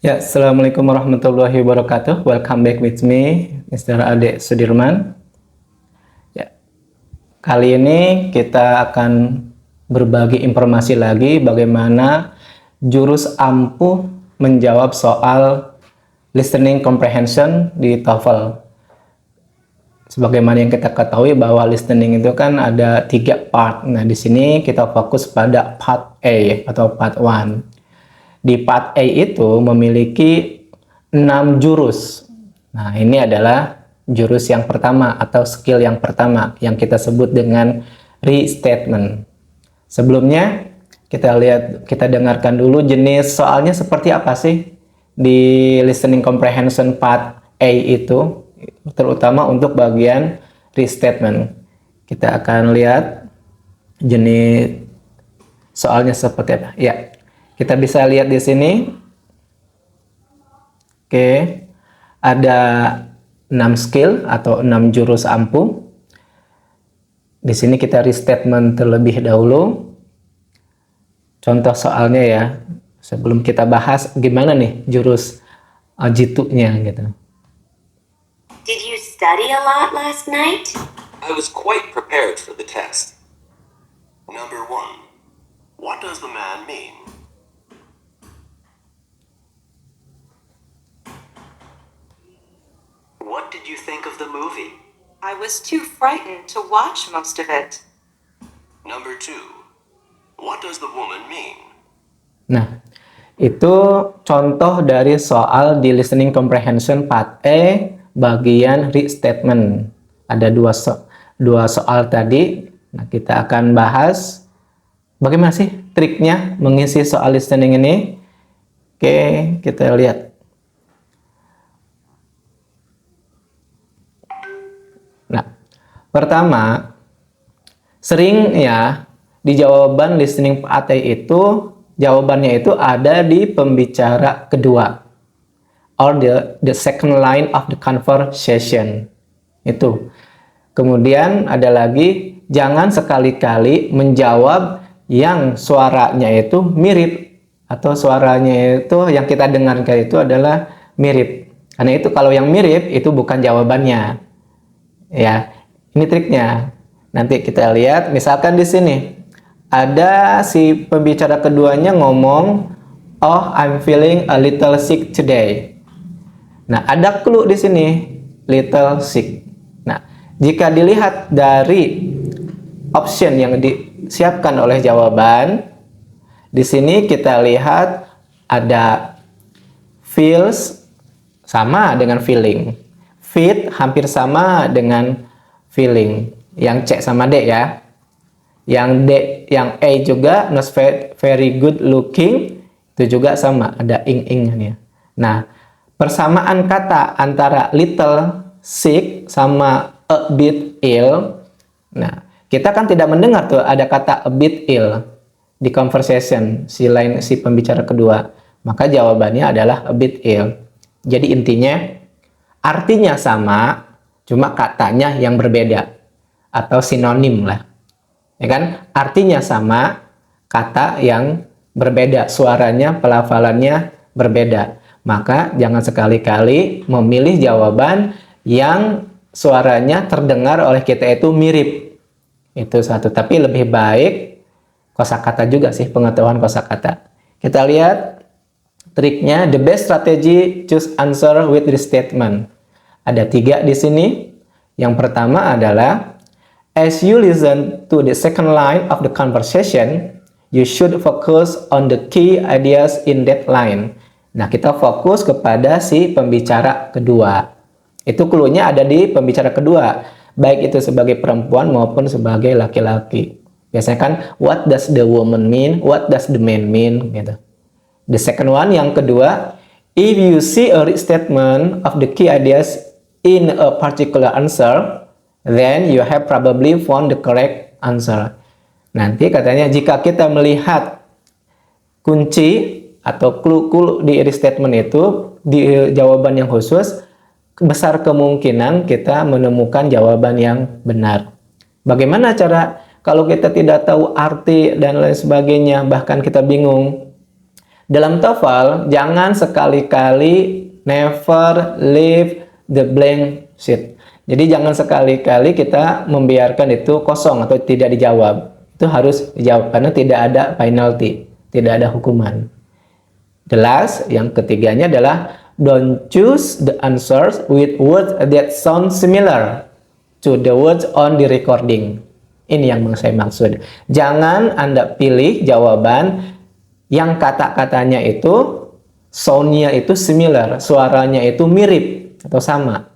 Ya, Assalamualaikum warahmatullahi wabarakatuh. Welcome back with me, Mr. Ade Sudirman. Ya, kali ini kita akan berbagi informasi lagi bagaimana jurus ampuh menjawab soal listening comprehension di TOEFL. Sebagaimana yang kita ketahui bahwa listening itu kan ada 3 part. Nah, di sini kita fokus pada part A atau part 1. Di part A itu memiliki 6 jurus. Nah, ini adalah jurus yang pertama atau skill yang pertama yang kita sebut dengan restatement. Sebelumnya, kita dengarkan dulu jenis soalnya seperti apa sih di listening comprehension part A itu, terutama untuk bagian restatement. Kita akan lihat jenis soalnya seperti apa. Ya. Kita bisa lihat di sini. Oke. Ada 6 skill atau 6 jurus ampuh. Di sini kita restatement terlebih dahulu. Contoh soalnya ya. Sebelum kita bahas gimana nih jurus jitu-nya gitu. Did you study a lot last night? I was quite prepared for the test. Number 1. What does the man mean? What did you think of the movie? I was too frightened to watch most of it. Number 2. What does the woman mean? Nah, itu contoh dari soal di listening comprehension part A bagian restatement. Ada dua soal tadi. Nah, kita akan bahas bagaimana sih triknya mengisi soal listening ini. Oke, kita lihat. Nah, pertama, sering ya di jawaban listening part A itu jawabannya itu ada di pembicara kedua or the second line of the conversation. Itu. Kemudian ada lagi, jangan sekali-kali menjawab yang suaranya itu mirip atau suaranya itu yang kita dengarkan itu adalah mirip. Karena itu kalau yang mirip itu bukan jawabannya. Ya, ini triknya. Nanti kita lihat, misalkan di sini ada si pembicara keduanya ngomong, "Oh, I'm feeling a little sick today." Nah, ada clue di sini, little sick. Nah, jika dilihat dari option yang disiapkan oleh jawaban, di sini kita lihat ada feels sama dengan feeling. Fit hampir sama dengan feeling. Yang C sama D ya. Yang D, yang A juga not very good looking. Itu juga sama, ada ing-ing ya. Nah, persamaan kata antara little sick sama a bit ill. Nah, kita kan tidak mendengar tuh ada kata a bit ill di conversation si pembicara kedua. Maka jawabannya adalah a bit ill. Jadi intinya artinya sama, cuma katanya yang berbeda atau sinonim lah. Ya kan? Artinya sama, kata yang berbeda, suaranya, pelafalannya berbeda. Maka jangan sekali-kali memilih jawaban yang suaranya terdengar oleh kita itu mirip. Itu satu, tapi lebih baik kosakata juga sih, pengetahuan kosakata. Kita lihat triknya, the best strategy choose answer with restatement. Ada 3 di sini. Yang pertama adalah, as you listen to the second line of the conversation, you should focus on the key ideas in that line. Nah, kita fokus kepada si pembicara kedua. Itu clue-nya ada di pembicara kedua, baik itu sebagai perempuan maupun sebagai laki-laki. Biasanya kan, what does the woman mean? What does the man mean? Gitu. The second one, yang kedua, if you see a restatement of the key ideas in a particular answer, then you have probably found the correct answer. Nanti katanya jika kita melihat kunci atau clue di restatement itu di jawaban yang khusus, besar kemungkinan kita menemukan jawaban yang benar. Bagaimana cara kalau kita tidak tahu arti dan lain sebagainya, bahkan kita bingung? Dalam TOEFL, jangan sekali-kali never leave the blank sheet. Jadi jangan sekali-kali kita membiarkan itu kosong atau tidak dijawab. Itu harus dijawab karena tidak ada penalty, tidak ada hukuman. The last, yang ketiganya adalah don't choose the answers with words that sound similar to the words on the recording. Ini yang saya maksud. Jangan Anda pilih jawaban yang kata-katanya itu sound-nya itu similar, suaranya itu mirip atau sama.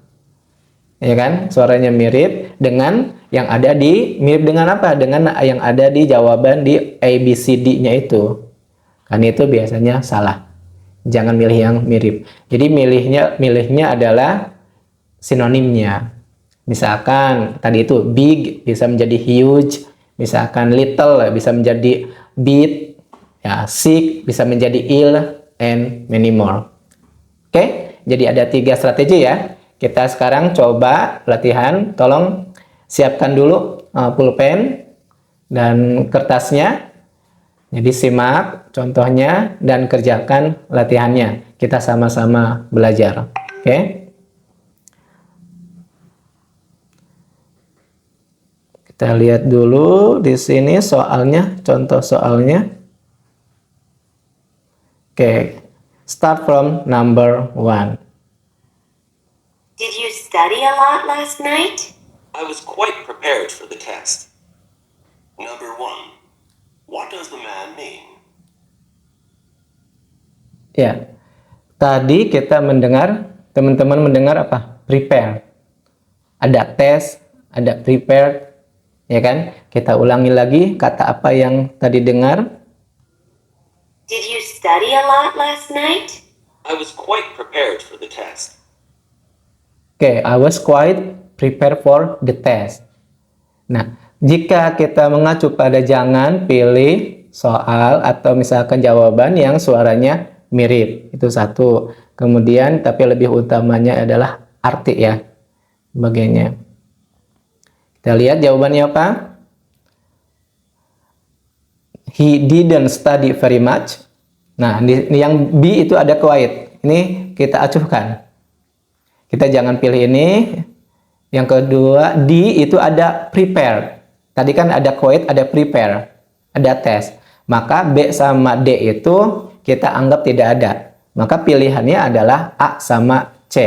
Ya kan? Suaranya mirip dengan yang ada di mirip dengan apa? Dengan yang ada di jawaban di ABCD-nya itu. Kan itu biasanya salah. Jangan milih yang mirip. Jadi milihnya adalah sinonimnya. Misalkan tadi itu big bisa menjadi huge, misalkan little bisa menjadi big, ya, sick bisa menjadi ill, and many more. Oke, jadi ada 3 strategi ya. Kita sekarang coba latihan. Tolong siapkan dulu pulpen dan kertasnya. Jadi simak contohnya dan kerjakan latihannya. Kita sama-sama belajar. Oke. Kita lihat dulu di sini soalnya, contoh soalnya. Oke, start from number 1. Did you study a lot last night? I was quite prepared for the test. Number 1. What does the man mean? Ya, tadi kita mendengar, teman-teman mendengar apa? Prepare. Ada tes, ada prepared, ya kan? Kita ulangi lagi kata apa yang tadi dengar. Did you study a lot last night? I was quite prepared for the test. Oke, I was quite prepared for the test. Nah, jika kita mengacu pada jangan pilih soal atau misalkan jawaban yang suaranya mirip. Itu satu. Kemudian, tapi lebih utamanya adalah arti ya. Bagiannya. Kita lihat jawabannya apa? He didn't study very much. Nah, yang B itu ada quiet. Ini kita acuhkan. Kita jangan pilih ini. Yang kedua, D itu ada prepare. Tadi kan ada quiet, ada prepare, ada test. Maka B sama D itu kita anggap tidak ada. Maka pilihannya adalah A sama C.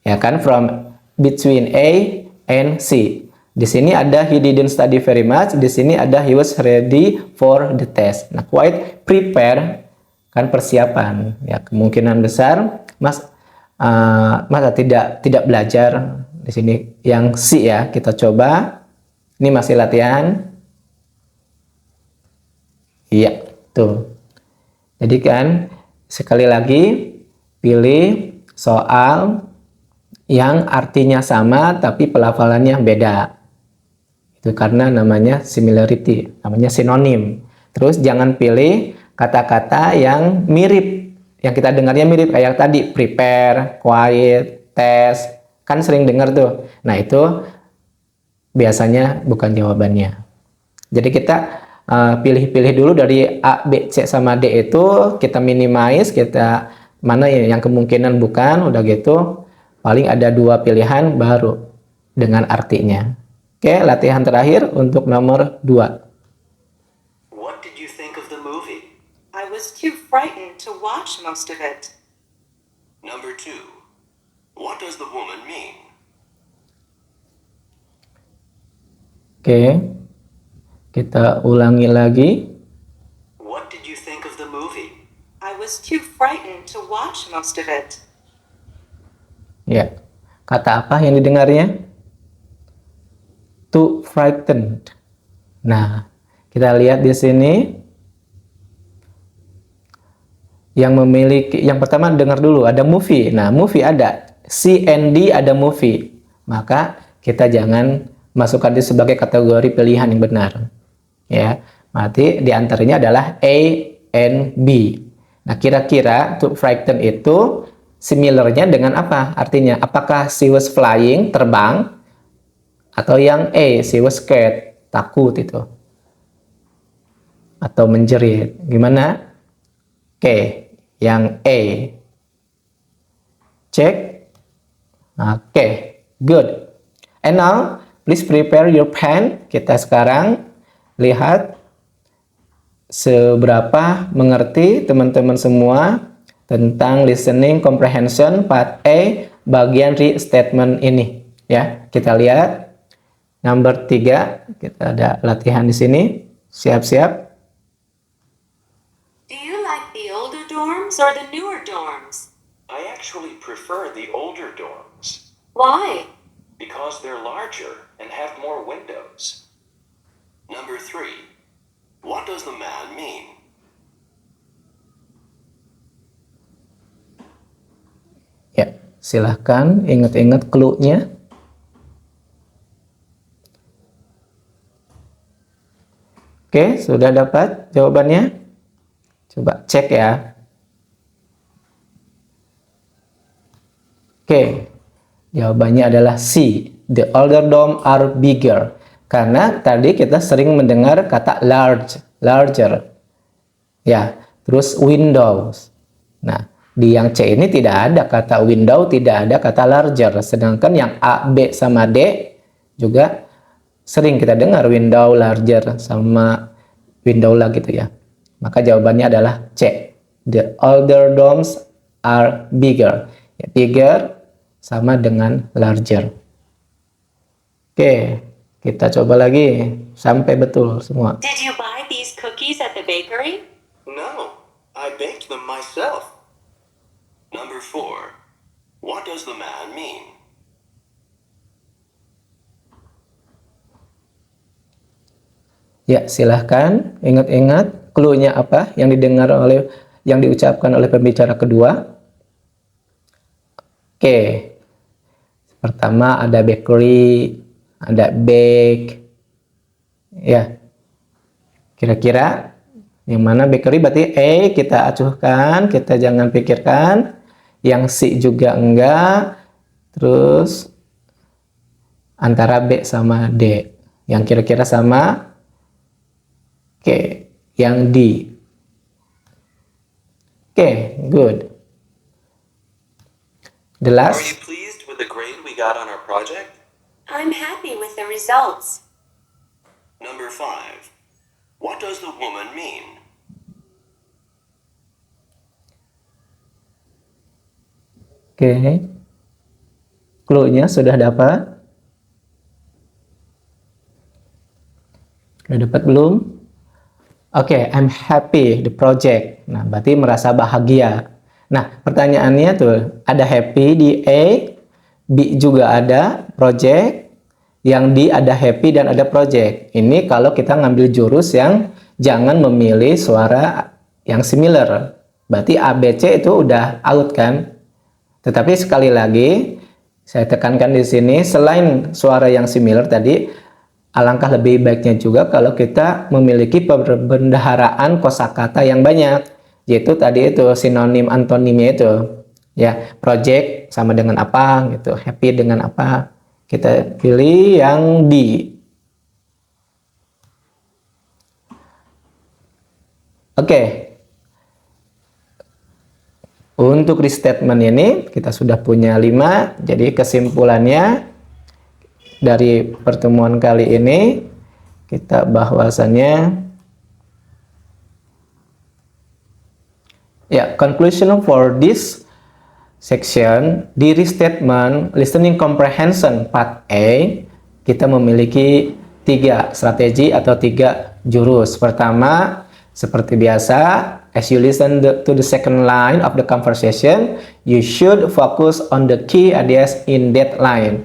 Ya kan, from between A and C. Di sini ada he didn't study very much. Di sini ada he was ready for the test. Nah, quite prepare kan persiapan. Ya, kemungkinan besar masa tidak belajar. Di sini yang C ya, kita coba. Ini masih latihan. Iya, tuh. Jadi kan sekali lagi pilih soal yang artinya sama tapi pelafalannya beda. Itu karena namanya similarity, namanya sinonim. Terus jangan pilih kata-kata yang mirip. Yang kita dengarnya mirip kayak tadi, prepare, quiet, test. Kan sering dengar tuh. Nah, itu biasanya bukan jawabannya. Jadi kita pilih-pilih dulu dari A, B, C sama D itu kita minimize, kita mana yang kemungkinan bukan, udah gitu paling ada 2 pilihan baru dengan artinya. Oke, latihan terakhir untuk nomor 2. What did you think of the movie? I was too frightened to watch most of it. Number 2. What does the woman mean? Oke, kita ulangi lagi. What did you think of the movie? I was too frightened to watch most of it. Ya, kata apa yang didengarnya? Too frightened. Nah, kita lihat di sini. Yang memiliki, yang pertama dengar dulu, ada movie. Nah, movie ada. C and D ada movie. Maka kita jangan masukkan itu sebagai kategori pilihan yang benar. Ya, berarti diantaranya adalah A and B. Nah, kira-kira to frighten itu similarnya dengan apa? Artinya, apakah she was flying, terbang? Atau yang A, she was scared, takut itu. Atau menjerit. Gimana? Oke, yang A. Cek. Oke, good. And now, please prepare your pen. Kita sekarang lihat seberapa mengerti teman-teman semua tentang listening comprehension part A bagian restatement ini. Ya, kita lihat number 3. Kita ada latihan di sini. Siap-siap. Do you like the older dorms or the newer dorms? I actually prefer the older dorms Why? because they're larger and have more windows. Number 3. What does the man mean? Ya, silahkan ingat-ingat clue-nya. Oke, sudah dapat jawabannya? Coba cek ya. Oke, jawabannya adalah C. The older dorm are bigger. Karena tadi kita sering mendengar kata large, larger. Ya, terus windows. Nah, di yang C ini tidak ada kata window, tidak ada kata larger. Sedangkan yang A, B, sama D juga sering kita dengar window, larger, sama window lah gitu ya. Maka jawabannya adalah C. The older dorms are bigger. Ya, bigger sama dengan larger. Oke, kita coba lagi sampai betul semua. Did you buy these cookies at the bakery? No, I baked them myself. Number 4. What does the man mean? Ya, silahkan ingat-ingat clue-nya apa yang diucapkan oleh pembicara kedua. Oke. Pertama ada bakery, ada bake. Ya. Kira-kira yang mana bakery berarti A kita acuhkan, kita jangan pikirkan. Yang C juga enggak. Terus antara B sama D. Yang kira-kira sama. Oke, yang D. Oke, good. The Are last. you pleased with the grade we got on our project? I'm happy with the results. Number 5. What does the woman mean? Oke. Clue-nya sudah dapat? Sudah dapat belum? Oke, I'm happy the project. Nah, berarti merasa bahagia. Nah, pertanyaannya tuh, ada happy di A, B juga ada project, yang D ada happy dan ada project. Ini kalau kita ngambil jurus yang jangan memilih suara yang similar. Berarti A, B, C itu udah out kan? Tetapi sekali lagi, saya tekankan di sini, selain suara yang similar tadi, alangkah lebih baiknya juga kalau kita memiliki perbendaharaan kosakata yang banyak, yaitu tadi itu sinonim antonimnya itu. Ya, project sama dengan apa gitu, happy dengan apa. Kita pilih yang D. Oke. Untuk restatement ini kita sudah punya 5. Jadi kesimpulannya dari pertemuan kali ini kita bahwasannya ya, conclusion for this section di restatement listening comprehension part A kita memiliki 3 strategi atau 3 jurus. Pertama, seperti biasa, as you listen to the second line of the conversation, you should focus on the key ideas in that line.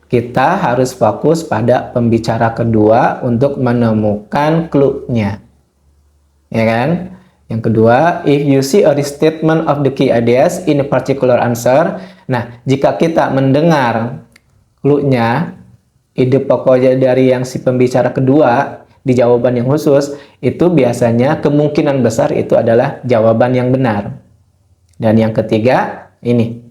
Kita harus fokus pada pembicara kedua untuk menemukan clue-nya. Ya kan? Yang kedua, if you see a restatement of the key ideas in a particular answer. Nah, jika kita mendengar clue-nya, ide pokoknya dari yang si pembicara kedua di jawaban yang khusus, itu biasanya kemungkinan besar itu adalah jawaban yang benar. Dan yang ketiga, ini.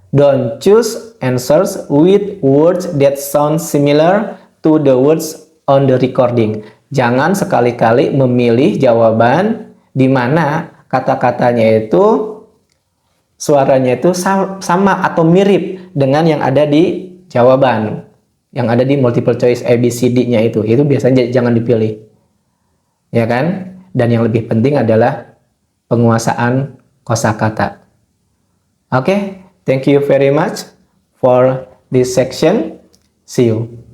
Don't choose answers with words that sound similar to the words on the recording. Jangan sekali-kali memilih jawaban di mana kata-katanya itu suaranya itu sama atau mirip dengan yang ada di jawaban, yang ada di multiple choice A, B, C, D-nya itu biasanya jangan dipilih. Ya kan? Dan yang lebih penting adalah penguasaan kosakata. Oke, thank you very much for this section. See you.